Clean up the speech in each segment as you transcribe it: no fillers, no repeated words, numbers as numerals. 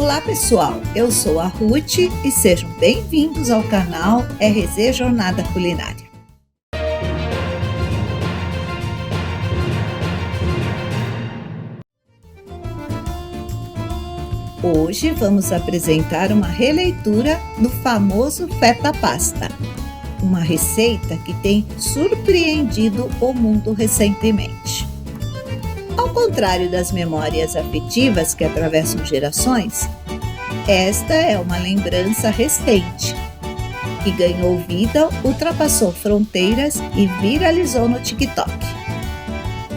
Olá pessoal, eu sou a Ruth e sejam bem-vindos ao canal RZ Jornada Culinária. Hoje vamos apresentar uma releitura do famoso feta pasta, uma receita que tem surpreendido o mundo recentemente. Ao contrário das memórias afetivas que atravessam gerações, esta é uma lembrança recente, que ganhou vida, ultrapassou fronteiras e viralizou no TikTok.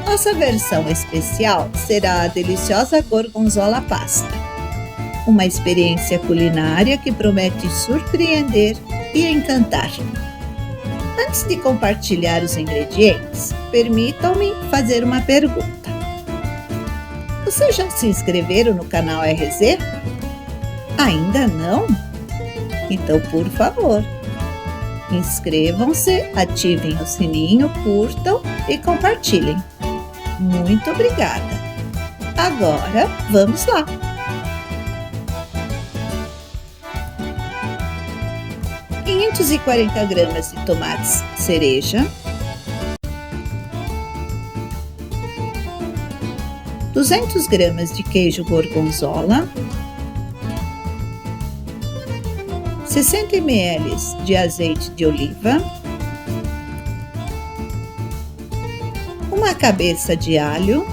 Nossa versão especial será a deliciosa gorgonzola pasta, uma experiência culinária que promete surpreender e encantar. Antes de compartilhar os ingredientes, permitam-me fazer uma pergunta. Vocês já se inscreveram no canal RZ? Ainda não? Então, por favor, inscrevam-se, ativem o sininho, curtam e compartilhem. Muito obrigada! Agora, vamos lá! ...540 gramas de tomates cereja, 200 gramas de queijo gorgonzola, 60 ml de azeite de oliva, uma cabeça de alho,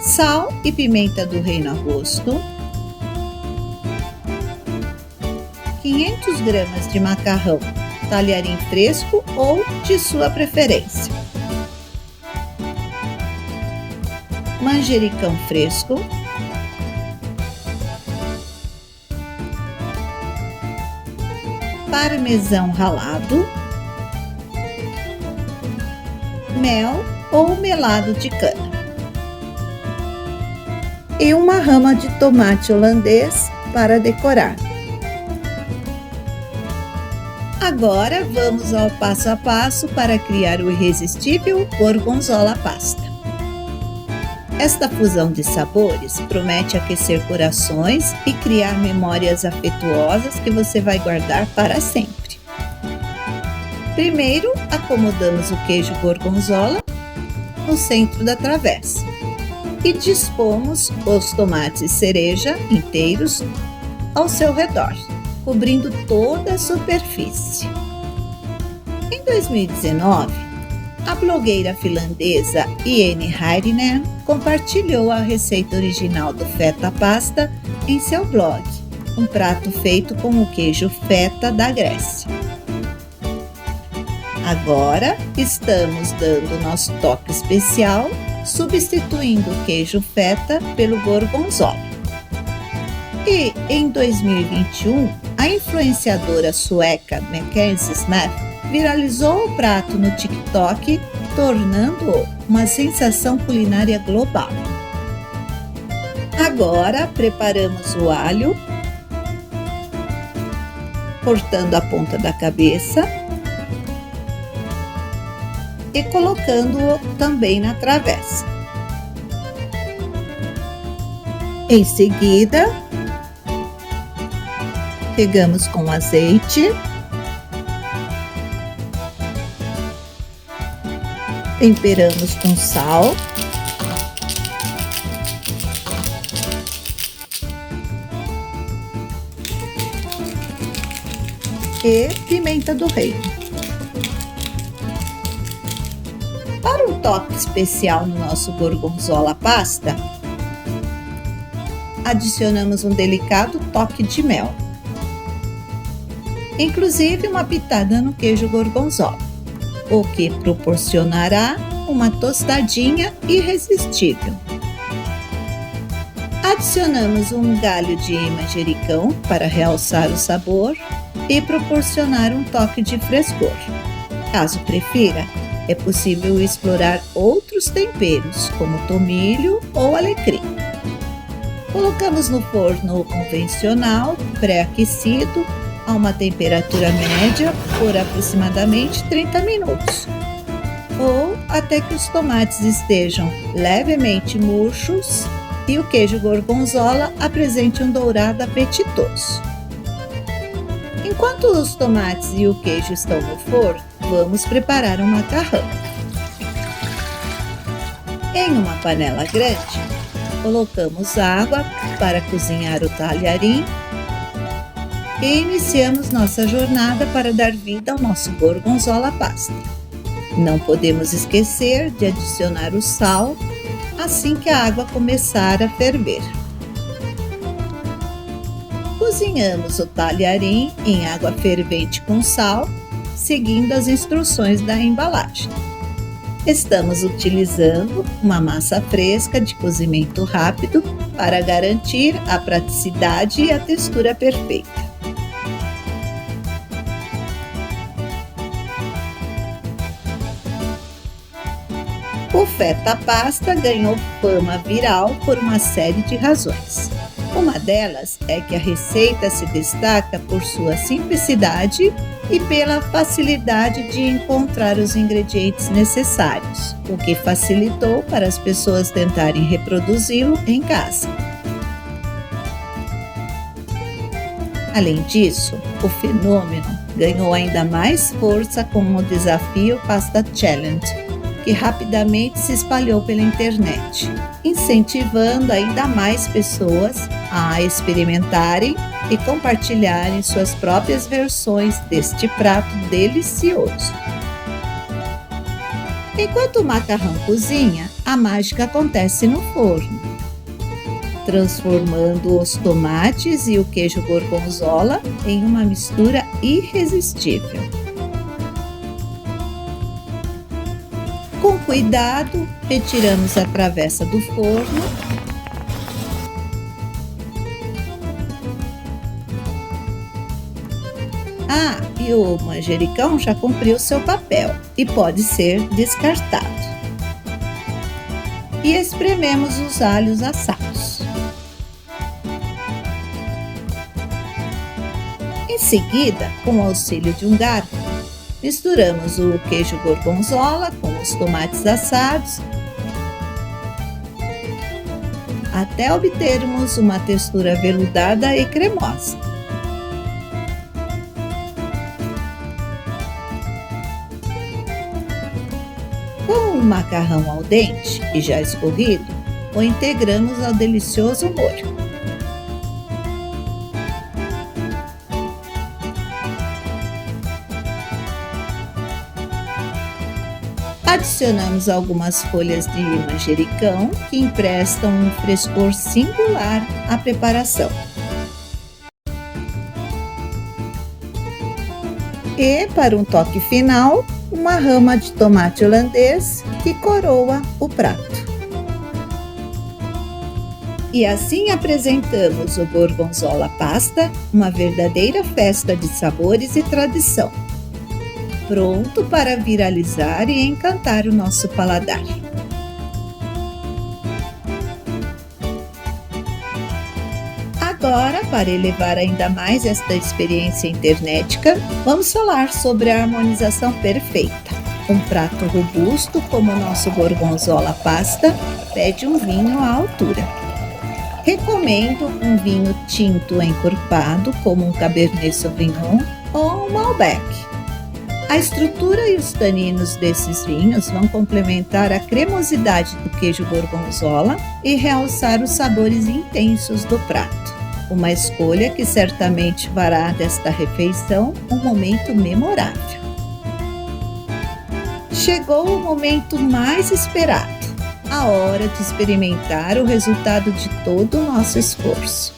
sal e pimenta do reino a gosto, 500 gramas de macarrão, talharim fresco ou de sua preferência, manjericão fresco, parmesão ralado, mel ou melado de cana e uma rama de tomate holandês para decorar. Agora vamos ao passo a passo para criar o irresistível gorgonzola pasta. Esta fusão de sabores promete aquecer corações e criar memórias afetuosas que você vai guardar para sempre. Primeiro, acomodamos o queijo gorgonzola no centro da travessa e dispomos os tomates cereja inteiros ao seu redor, cobrindo toda a superfície. Em 2019, a blogueira finlandesa Jenny Häyrynen compartilhou a receita original do feta pasta em seu blog, um prato feito com o queijo feta da Grécia. Agora estamos dando nosso toque especial, substituindo o queijo feta pelo gorgonzola. E em 2021, a influenciadora sueca Mackenzie Smith viralizou o prato no TikTok, tornando-o uma sensação culinária global. Agora preparamos o alho, cortando a ponta da cabeça e colocando-o também na travessa. Em seguida, pegamos com azeite, temperamos com sal, e pimenta do reino. Para um toque especial no nosso gorgonzola pasta, adicionamos um delicado toque de mel, inclusive uma pitada no queijo gorgonzola, o que proporcionará uma tostadinha irresistível. Adicionamos um galho de manjericão para realçar o sabor e proporcionar um toque de frescor. Caso prefira, é possível explorar outros temperos, como tomilho ou alecrim. Colocamos no forno convencional, pré-aquecido, a uma temperatura média por aproximadamente 30 minutos, ou até que os tomates estejam levemente murchos e o queijo gorgonzola apresente um dourado apetitoso. Enquanto os tomates e o queijo estão no forno, vamos preparar um macarrão. Em uma panela grande, colocamos água para cozinhar o talharim e iniciamos nossa jornada para dar vida ao nosso gorgonzola pasta. Não podemos esquecer de adicionar o sal assim que a água começar a ferver. Cozinhamos o talharim em água fervente com sal, seguindo as instruções da embalagem. Estamos utilizando uma massa fresca de cozimento rápido para garantir a praticidade e a textura perfeita. O feta pasta ganhou fama viral por uma série de razões. Uma delas é que a receita se destaca por sua simplicidade e pela facilidade de encontrar os ingredientes necessários, o que facilitou para as pessoas tentarem reproduzi-lo em casa. Além disso, o fenômeno ganhou ainda mais força com o desafio Pasta Challenge, que rapidamente se espalhou pela internet, incentivando ainda mais pessoas a experimentarem e compartilharem suas próprias versões deste prato delicioso. Enquanto o macarrão cozinha, a mágica acontece no forno, transformando os tomates e o queijo gorgonzola em uma mistura irresistível. Com cuidado, retiramos a travessa do forno e o manjericão já cumpriu seu papel e pode ser descartado. E esprememos os alhos assados. Em seguida, com o auxílio de um garfo, misturamos o queijo gorgonzola com os tomates assados até obtermos uma textura veludada e cremosa. Com o macarrão al dente e já escorrido, o integramos ao delicioso molho. Adicionamos algumas folhas de manjericão que emprestam um frescor singular à preparação. E, para um toque final, uma rama de tomate holandês que coroa o prato. E assim apresentamos o gorgonzola pasta, uma verdadeira festa de sabores e tradição, pronto para viralizar e encantar o nosso paladar. Agora, para elevar ainda mais esta experiência internética, vamos falar sobre a harmonização perfeita. Um prato robusto como o nosso gorgonzola pasta pede um vinho à altura. Recomendo um vinho tinto encorpado, como um Cabernet Sauvignon ou um Malbec. A estrutura e os taninos desses vinhos vão complementar a cremosidade do queijo gorgonzola e realçar os sabores intensos do prato. Uma escolha que certamente fará desta refeição um momento memorável. Chegou o momento mais esperado, a hora de experimentar o resultado de todo o nosso esforço.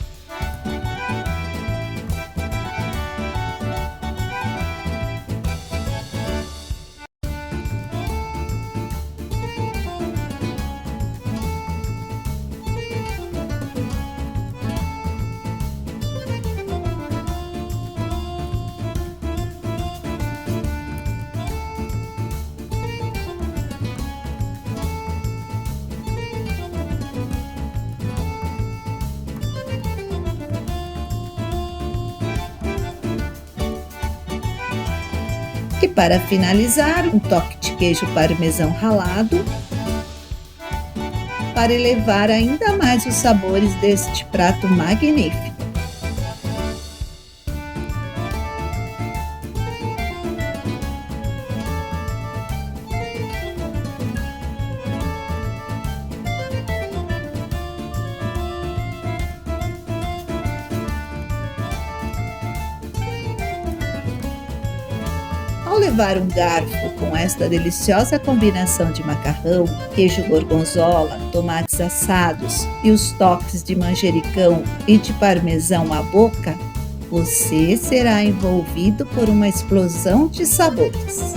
E para finalizar, um toque de queijo parmesão ralado, para elevar ainda mais os sabores deste prato magnífico. Ao levar um garfo com esta deliciosa combinação de macarrão, queijo gorgonzola, tomates assados e os toques de manjericão e de parmesão à boca, você será envolvido por uma explosão de sabores.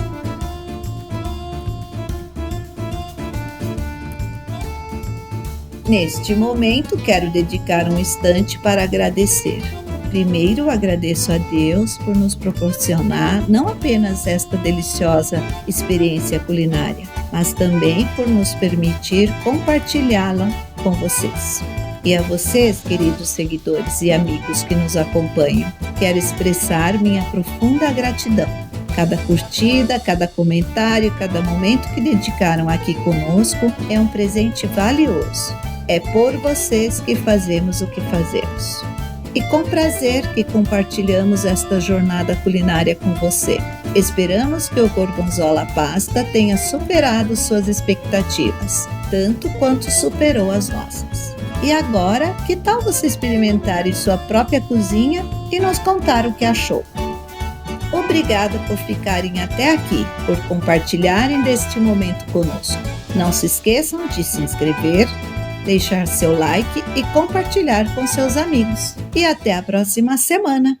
Neste momento, quero dedicar um instante para agradecer. Primeiro, agradeço a Deus por nos proporcionar não apenas esta deliciosa experiência culinária, mas também por nos permitir compartilhá-la com vocês. E a vocês, queridos seguidores e amigos que nos acompanham, quero expressar minha profunda gratidão. Cada curtida, cada comentário, cada momento que dedicaram aqui conosco é um presente valioso. É por vocês que fazemos o que fazemos. E com prazer que compartilhamos esta jornada culinária com você. Esperamos que o Gorgonzola Pasta tenha superado suas expectativas, tanto quanto superou as nossas. E agora, que tal você experimentar em sua própria cozinha e nos contar o que achou? Obrigada por ficarem até aqui, por compartilharem deste momento conosco. Não se esqueçam de se inscrever, deixar seu like e compartilhar com seus amigos. E até a próxima semana!